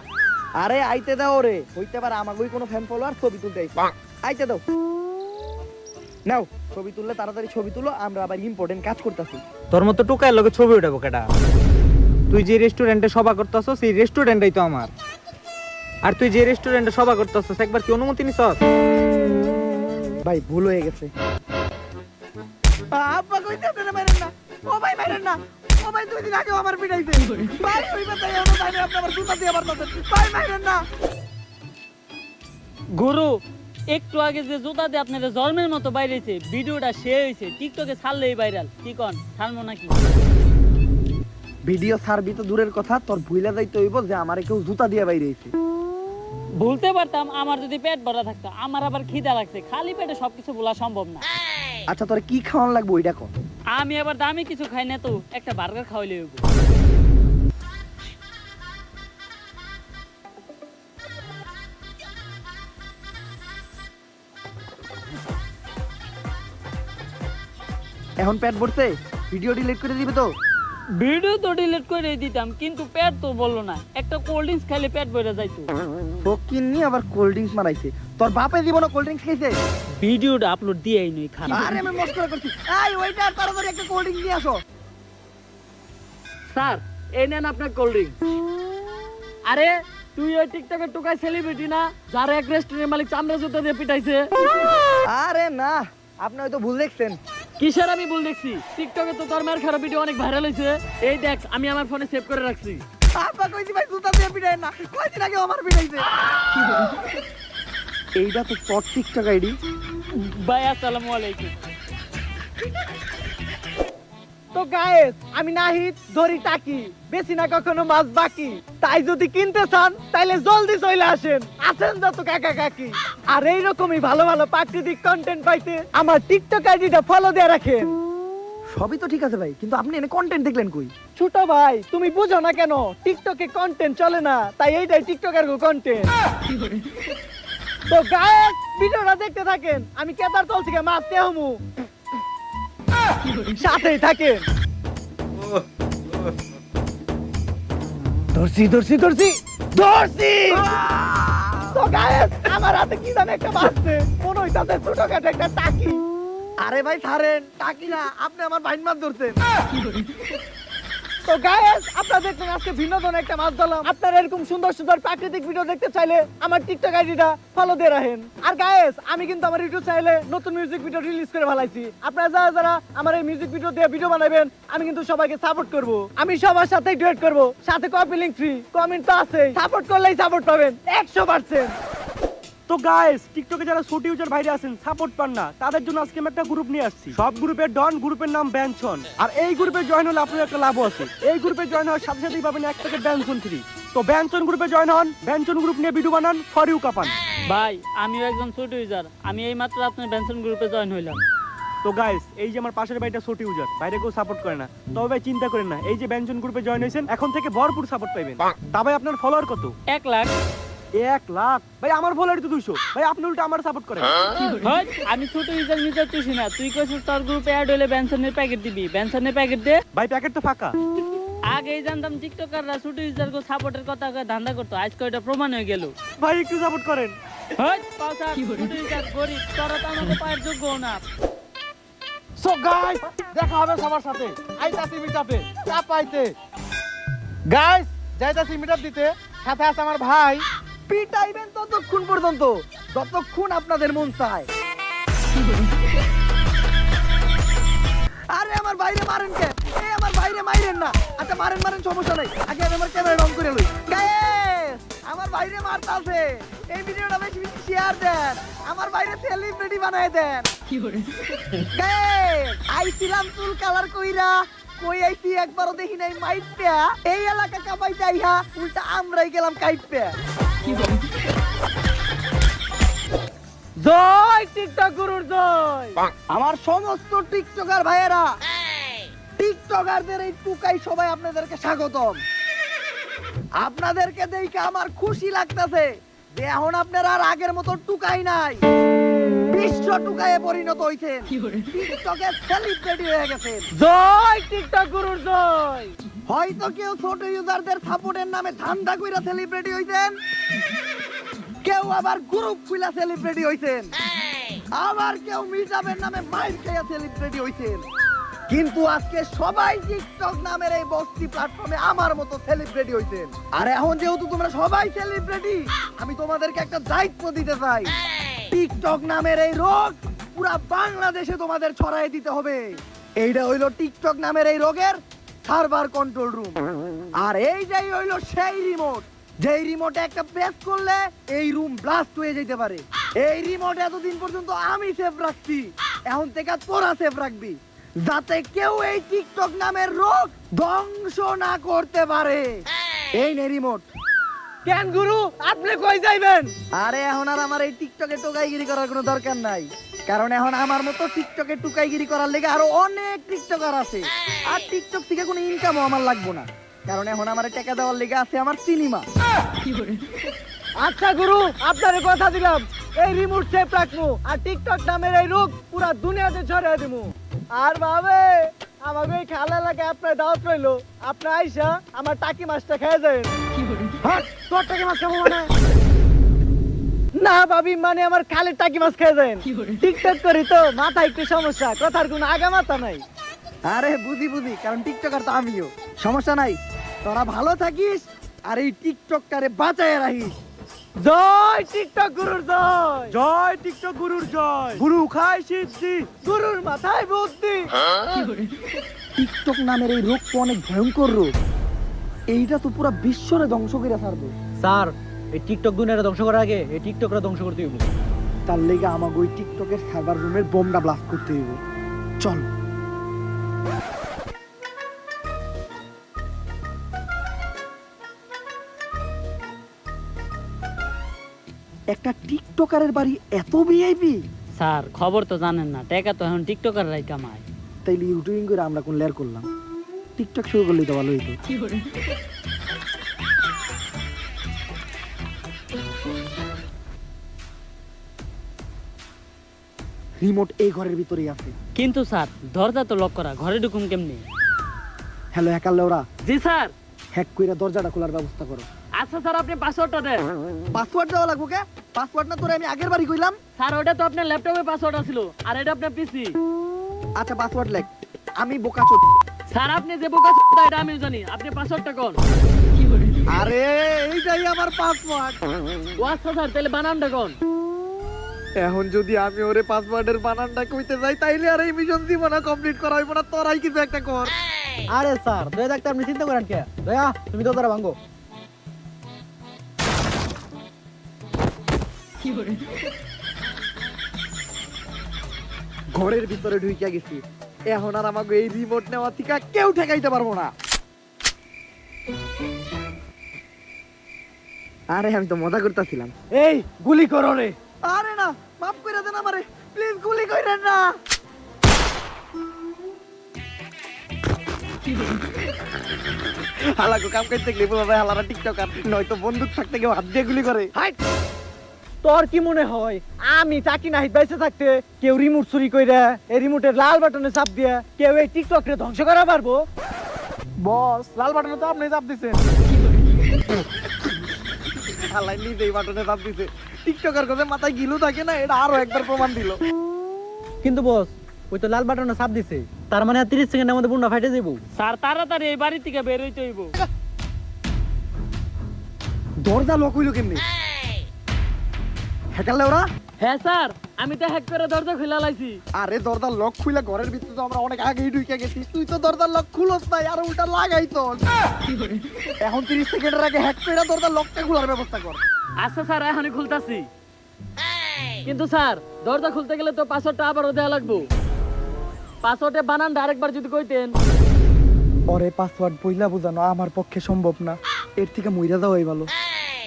[SPEAKER 2] আরে আইতে দাও রে, হইতে পারে আমাগোই কোনো ফ্যান ফলোয়ার ছবি তুলতে আইছে। আইতে দাও। নাও ছবি তুললে তাড়াতাড়ি ছবি তুলো, আমরা আবার ইম্পর্টেন্ট কাজ করতেছি।
[SPEAKER 6] তোর মতো টুকায়ের লগে ছবি উঠাবো কেডা? তুই যে রেস্টুরেন্টে সভা করতেছস সেই রেস্টুরেন্টই তো আমার। আর তুই যে রেস্টুরেন্টে সভা করতেছস একবার কি অনুমতি নিছস?
[SPEAKER 2] ভাই ভুল হয়ে গেছে। আব্বা কইতে আপনারা মারেন না, ও ভাই মারেন না, ও ভাই 2 দিন আগে আমার পিটাইছে ভাই, ওই বাতায় এমন ভাই আপনি আমার জুতা দিয়ে মারতেছেন ভাই, মারেন না।
[SPEAKER 4] গুরু একটু আগে যে জুতা দিয়ে আপনাদের জন্মের মতো বাইরেছে ভিডিওটা শেয়ার হয়েছে টিকটকে ছাড়লেই ভাইরাল, কি কন ছাড়বো নাকি?
[SPEAKER 2] ভিডিও ছাড়বি তো দূরের কথা, তোর ভুইলা যাইতে হইব যে আমারে কেউ জুতা দিয়ে বাইরেছে।
[SPEAKER 4] ভুলতে পারতাম, আমার যদি পেট ভরা থাকতো। আমার আবার খিদা লাগছে, খালি পেটে সবকিছু বলা সম্ভব না।
[SPEAKER 2] আচ্ছা তোর কি খাওয়ান লাগবে ওইটা কর।
[SPEAKER 4] আমি আবার দামি কিছু খাই না তো, একটা বার্গার খাওয়াইলে হইব।
[SPEAKER 2] এখন পেট ভরছে, ভিডিও ডিলিট করে দিবে তো?
[SPEAKER 4] ভিডিও তো ডিলিট করে দিতাম, কিন্তু পেট তো বললো না। একটা কোল্ড ড্রিঙ্কস খাইলে পেট ভরে যাইতো।
[SPEAKER 2] ফকির নি আবার কোল্ড ড্রিঙ্কস মারাইছে। তোর বাপে দিব না কোল্ড ড্রিঙ্কস খাইছে?
[SPEAKER 4] ভিডিওটা আপলোড দিয়েই নই খারাপ।
[SPEAKER 2] আরে আমি মস্করা করছি। এই ওইটা তাড়াতাড়ি একটা কোল্ড ড্রিঙ্কস নিয়ে আসো।
[SPEAKER 4] স্যার এই নেন আপনার কোল্ড ড্রিঙ্কস। আরে তুই ওই টিকটকের টুকাই সেলিব্রিটি না, যার এক রেস্টুরেন্টের মালিক চামড়া জুতা দিয়ে পিটাইছে?
[SPEAKER 2] আরে না, আপনি হয়তো ভুল দেখছেন।
[SPEAKER 4] কিসের আমি ভুল দেখছি? টিকটকে তো তোর মার খারাপ ভিডিও অনেক ভাইরাল হয়েছে। এই দেখ আমি আমার ফোনে সেভ করে রাখছি।
[SPEAKER 2] আপা কইছি ভাই জুতা দিয়ে পিটাই না, কয়দিন আগে আমার পিটাইছে। এইটা তো তোর টিকটক আইডি।
[SPEAKER 4] ভাই আসসালামু আলাইকুম।
[SPEAKER 3] তো গায়েস আমি নাহিদ ধরি টাকি, বেশি না কখনো মাছ বাকি। তাই যদি কিনতে চান তাইলে জলদি চলে আসেন, আছেন যত কাকা কাকি। আর এইরকমই ভালো ভালো প্রাকৃতিক কন্টেন্ট পাইতে আমার টিকটক আইডিটা ফলো দিয়ে রাখেন।
[SPEAKER 2] সবই তো ঠিক আছে ভাই, কিন্তু আপনি এনে কন্টেন্ট দেখলেন কই?
[SPEAKER 3] ছোট ভাই তুমি বুঝো না কেন, টিকটকে কন্টেন্ট চলে না, তাই এইটাই টিকটকের কন্টেন্ট। তো গায়েস ভিডিওটা দেখতে থাকেন, আমি কেদার তল থেকে মাছ দেহমু, সাথেই থাকেন। ধরছি ধরছি ধরছি ধরছি। তো গায়েস আমার হাতে কি জানে একটা বাজছে, মনে হইতাছে ছোটখাটো একটা টাকি।
[SPEAKER 2] আরে ভাই ছাড়েন, টাকি না, আপনি আমার বাইন মাছ ধরছেন।
[SPEAKER 3] তো গায়েস আপনারা দেখুন আজকে ভিন্ন ধরনের একটা মাছ ধরলাম। আপনারা এরকম সুন্দর সুন্দর প্রাকৃতিক ভিডিও দেখতে চাইলে আমার টিকটক আইডিটা ফলো দিয়ে রাখেন। আর গায়েস আমি কিন্তু আমার ইউটিউব চ্যানেলে নতুন মিউজিক ভিডিও রিলিজ করে ফেলাইছি। আপনারা যারা যারা আমার এই মিউজিক ভিডিও দিয়ে ভিডিও বানাবেন, আমি কিন্তু সবাইকে সাপোর্ট করব। আমি সবার সাথেই ডুয়েট করব, সাথে কপি লিংক ফ্রি, কমেন্ট তো আছেই। সাপোর্ট করলেই সাপোর্ট পাবেন 100%।
[SPEAKER 6] তো গাইস টিকটকে যারা ছোট ইউজার বাইরে আছেন সাপোর্ট পান না, তাদের জন্য আজকে আমি একটা গ্রুপ নিয়ে আসছি। সব গ্রুপের ডন, গ্রুপের নাম ব্যানসন। আর এই গ্রুপে জয়েন হলে আপনার একটা লাভ আছে। এই গ্রুপে জয়েন হওয়ার সাথে সাথেই পাবেন 1 টাকা ব্যানসন ফ্রি। তো ব্যানসন গ্রুপে জয়েন হন, ব্যানসন গ্রুপ নিয়ে ভিডিও বানান, ফর ইউ কাপান।
[SPEAKER 4] ভাই আমিও একজন ছোট ইউজার, আমি এই মাত্র আপনার বেনসন গ্রুপে জয়েন হইলাম।
[SPEAKER 6] তো গাইস এই যে আমার পাশের বাড়িটা ছোট ইউজার, বাইরে কেউ সাপোর্ট করে না, তবে ভাই চিন্তা করেন না, এই যে ব্যানসন গ্রুপে জয়েন হয়েছেন এখন থেকে ভরপুর সাপোর্ট পাবেন। তা ভাই আপনার ফলোয়ার কত?
[SPEAKER 4] 1 লাখ।
[SPEAKER 6] 1 লাখ? ভাই আমার ফলোয়ার তো 200। ভাই আপনি উল্টা আমার সাপোর্ট করেন।
[SPEAKER 4] হয় আমি ছোট ইউজার মিউজার তুই না, তুই কইছিস তোর গ্রুপে অ্যাড হইলে বেনসনের প্যাকেট দিবি, বেনসনের প্যাকেট দে।
[SPEAKER 6] ভাই প্যাকেট তো ফাঁকা।
[SPEAKER 4] আগেই জানতাম টিকটকাররা ছোট ইউজার কো সাপোর্টের কথা কয়ে ধান্দা করতো, আজকে এটা প্রমাণ হয়ে গেল।
[SPEAKER 6] ভাই একটু সাপোর্ট করেন।
[SPEAKER 4] হয় পাউসা ছোট ইউজার গরিব, তোরা তো আমাকে পাওয়ার যোগ্য না।
[SPEAKER 6] সো গাইস দেখা হবে সবার সাথে, আইতাছি মিটআপে চাপাইতে। গাইস যাইতাছি মিটআপ দিতে, সাথে আছে আমার ভাই।
[SPEAKER 2] পিটাইবেন ততক্ষণ পর্যন্ত যতক্ষণ আপনাদের মন চায়। আরে আমার বাইরে মারেন কে? এই আমার বাইরে মাইরেন না। আচ্ছা মারেন মারেন সমস্যা নাই, আগে আমি আমার ক্যামেরা অন করে লই। গাইস আমার বাইরে মারতাছে, এই ভিডিওটা বেশি বেশি শেয়ার দেন, আমার বাইরে সেলিব্রিটি বানায় দেন। গাইস আইছিলাম চুল কালার কইরা, কই আইছি একবারও দেখি নাই মাইপা, এই এলাকা কাবাই যাইহা উল্টা আমরাই গেলাম কাইপা।
[SPEAKER 3] জয় টিকটক গুরুর জয়।
[SPEAKER 2] আমার সমস্ত টিকটকার ভাইয়েরা, টিকটকারদের এই টুকাই সবাই আপনাদেরকে স্বাগতম। আপনাদেরকে দেখে আমার খুশি লাগতেছে যে এখন আপনারা আর আগের মতো টুকাই নাই, বিশ্ব টুকায়ে পরিণত হইছেন, টিকটকের সেলিব্রিটি হয়ে গেছেন।
[SPEAKER 3] জয় টিকটক গুরুর জয়।
[SPEAKER 2] হয়তো কেউ ছোট ইউজারদের সাপোর্টের নামে ধান্দা কইরা সেলিব্রিটি হইছেন, কেউ আবার গ্রুপ খুইলা সেলিব্রিটি হইছেন, আবার কেউ মিটআপের নামে মাইর খেয়ে সেলিব্রিটি হইছেন। কিন্তু আজকে সবাই টিকটক নামের এই বস্তি প্ল্যাটফর্মে আমার মতো সেলিব্রিটি হইছেন। আর এখন যেহেতু তোমরা সবাই সেলিব্রিটি, আমি তোমাদেরকে একটা দায়িত্ব দিতে চাই। টিকটক নামের এই রোগ পুরা বাংলাদেশে তোমাদের ছড়াই দিতে হবে। এইটা হইলো টিকটক নামের এই রোগের সার্ভার কন্ট্রোল রুম। আর এইটাই হইলো সেই রিমোট, যেই রিমোটে একটা প্রেস করলে এই রুম ব্লাস্ট হয়ে যেতে পারে। এই রিমোট এতদিন পর্যন্ত আমি সেফ রাখছি, এখন থেকে তোরা সেফ রাখবি, যাতে কেউ এই টিকটক নামের রোগ ধ্বংস না করতে পারে। এই নে রিমোট।
[SPEAKER 3] কেন গুরু আপনি কই যাইবেন?
[SPEAKER 2] আরে এখন আর আমার এই টিকটকে টোকাইগিরি করার কোনো দরকার নাই, কারণ এখন আমার মতো টিকটকে টুকাইগিরি করার লেগে আরো অনেক টিকটকার আছে। আর টিকটক থেকে কোনো ইনকামও আমার লাগবো না, কারণ এখন আমার টাকা দেওয়ার লেগে আছে আমার সিনেমা।
[SPEAKER 3] আচ্ছা গুরু, আপনারে কথা দিলাম এই রিমোট সেফ রাখবো আর টিকটক নামের এই রোগ পুরা দুনিয়াতে ছড়িয়ে দিমু। আর ভাবে আমাকে এই খালা এলাকায় আপনার দাওয়াত রইলো, আপনি আইসা আমার টাকি মাছটা খেয়ে যাবেন। হ্যাঁ, তোর টাকি মাছ খাবো মানে? না ভাবি, মানে আমার খালের টাকি মাছ খেয়ে যাবেন। টিকটক করি তো মাথা একটু সমস্যা, কথার কোনো আগা মাথা নাই।
[SPEAKER 2] আরে বুঝি বুঝি, কারণ টিকটকার তো আমিও। সমস্যা নাই, তোরা ভালো থাকিস আর এই টিকটকটারে বাঁচায় রাখিস।
[SPEAKER 3] জয় টিকটক গুরুর জয়,
[SPEAKER 6] জয় টিকটক গুরুর জয়। গুরু খায় সিদ্ধি,
[SPEAKER 3] গুরুর মাথায় বুদ্ধি।
[SPEAKER 2] টিকটক নামের এই রোগ তো অনেক ভয়ঙ্কর রোগ, এইটা তো পুরো বিশ্বরে ধ্বংস করে ছাড়বে।
[SPEAKER 5] স্যার, এই টিকটক দুনিয়াটা ধ্বংস করার আগে এই টিকটকরা ধ্বংস করতে হইব।
[SPEAKER 2] তার লেগে আমাকে ওই টিকটকের সার্ভার রুমের বোমটা ব্লাস্ট করতে হইব। চল। একটা টিকটকারের বাড়ি এত ভিআইপি,
[SPEAKER 4] স্যার খবর তো জানেন না, টাকা তো এখন টিকটকাররাই কামায়।
[SPEAKER 2] তাইলে ইউটিউবিং করে আমরা কোন লেয়ার করলাম, টিকটক শুরু করলেই তো ভালো হইতো। রিমোট এই ঘরের ভিতরেই আছে।
[SPEAKER 4] কিন্তু স্যার দরজা তো লক করা, ঘরে ঢুকুম কেমনি?
[SPEAKER 2] হ্যালো হ্যাকার লেওরা,
[SPEAKER 4] জি স্যার।
[SPEAKER 2] হ্যাক কইরা দরজাটা খোলার ব্যবস্থা করো।
[SPEAKER 4] আচ্ছা স্যার, আপনি পাসওয়ার্ডটা দেন।
[SPEAKER 2] পাসওয়ার্ড দেওয়া লাগবো কে? পাসওয়ার্ড না তোরে আমি আগের বাড়ি কইলাম।
[SPEAKER 4] স্যার ওটা তো আপনার ল্যাপটপে পাসওয়ার্ড ছিল, আর এটা আপনার পিসি।
[SPEAKER 2] আচ্ছা পাসওয়ার্ড লেখ। আমি বোকাচোদ।
[SPEAKER 4] স্যার আপনি যে বোকা এটা আমি জানি, আপনি পাসওয়ার্ডটা কোন?
[SPEAKER 2] আরে এইটাই আমার পাসওয়ার্ড।
[SPEAKER 4] ও আচ্ছা স্যার, তাহলে বানানটা কোন?
[SPEAKER 2] এখন যদি আমি ওরে পাসওয়ার্ডের বানানটা কইতে যাই, তাইলে আর এই মিশন জীবনে কমপ্লিট করা হইব না। তোরাই কিছু একটা কর।
[SPEAKER 5] আরে স্যার, দয়া থাকতে আপনি চিন্তা করেন কে? দয়া, তুমি তো তারা ভাঙ্গো।
[SPEAKER 2] ঘরের ভিতরে ঢুইকা গেছি, এখন আর আমাকে এই রিমোট নেওয়া থেকে কেউ ঠেকাইতে পারবো না। আরে আমি তো মজা করতেছিলাম।
[SPEAKER 3] এই গুলি করো রে।
[SPEAKER 2] আরে না, মাফ করে দেন আমারে, প্লিজ গুলি কইরেন না। হালাকো কাম করতে গেলে বলা যায় হালারা টিকটকার, নয়তো বন্দুক থাকতে কেউ হাত দিয়ে গুলি করে।
[SPEAKER 3] হাই, তোর কি মনে হয় আমি চাকি নাহিদ বাইসে থাকতে কেউ রিমোট চুরি কইরা এই রিমোটের লাল বাটনে চাপ দিয়া কেউ এই টিকটক রে ধ্বংস করা পারবো?
[SPEAKER 6] বস লাল বাটনে তো আপনি চাপ দিছেন।
[SPEAKER 2] হালাই নিজেই বাটনে চাপ দিছে। টিকটকার কাছে মাথায় গিলু থাকে না, এটা আরো একবার প্রমাণ দিল।
[SPEAKER 5] কিন্তু বস, ওই তো লাল বাটনে চাপ দিছে, তার মানে 30 সেকেন্ডের মধ্যে বুন্ডা ফাইটে যাবো।
[SPEAKER 4] স্যার তাড়াতাড়ি এই বাড়ি থেকে বের হইতে হইব।
[SPEAKER 2] দরজা লক হইলো কেমনে? হ্যাকার লেওরা?
[SPEAKER 4] হ্যাঁ স্যার, আমি তো হ্যাক করে দরজা খুলে লাইছি।
[SPEAKER 2] আরে দরজার লক খুলে ঘরের ভিতরে তো আমরা অনেক আগেই ঢুকে গেছি, তুই তো দরজার লক খুলস নাই আর উল্টা লাগাইছস। এখন 30 সেকেন্ডের আগে হ্যাক করে দরজার লকটা খোলার ব্যবস্থা কর।
[SPEAKER 4] আচ্ছা স্যার, এখনই খুলতাছি। কিন্তু স্যার দরজা খুলতে গেলে তো পাসওয়ার্ডটা আবারও দেওয়া লাগবো। পাসওয়ার্ডে বানানটা আরেকবার যদি কইতেন।
[SPEAKER 2] ওরে পাসওয়ার্ড বইলা বোঝানো আমার পক্ষে সম্ভব না, এর থেকে মইরা যাওয়াই ভালো।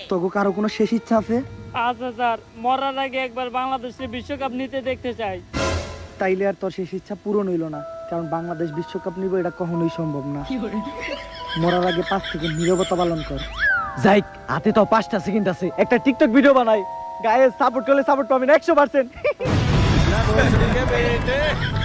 [SPEAKER 2] তোগো কারো কোনো শেষ ইচ্ছা আছে?
[SPEAKER 4] আচ্ছা স্যার, মরার আগে একবার বাংলাদেশে বিশ্বকাপ নিতে দেখতে চাই।
[SPEAKER 2] তাইলে আর তোর শেষ ইচ্ছা পূরণ হইল না, কারণ বাংলাদেশ বিশ্বকাপ নিব এটা কখনোই সম্ভব না। মরার আগে 5 সেকেন্ড নীরবতা পালন কর।
[SPEAKER 3] যাই, হাতে তো 5টা সেকেন্ড আছে, একটা টিকটক ভিডিও বানাই। গায়ে সাপোর্ট করলে সাপোর্ট পাবেন 100%।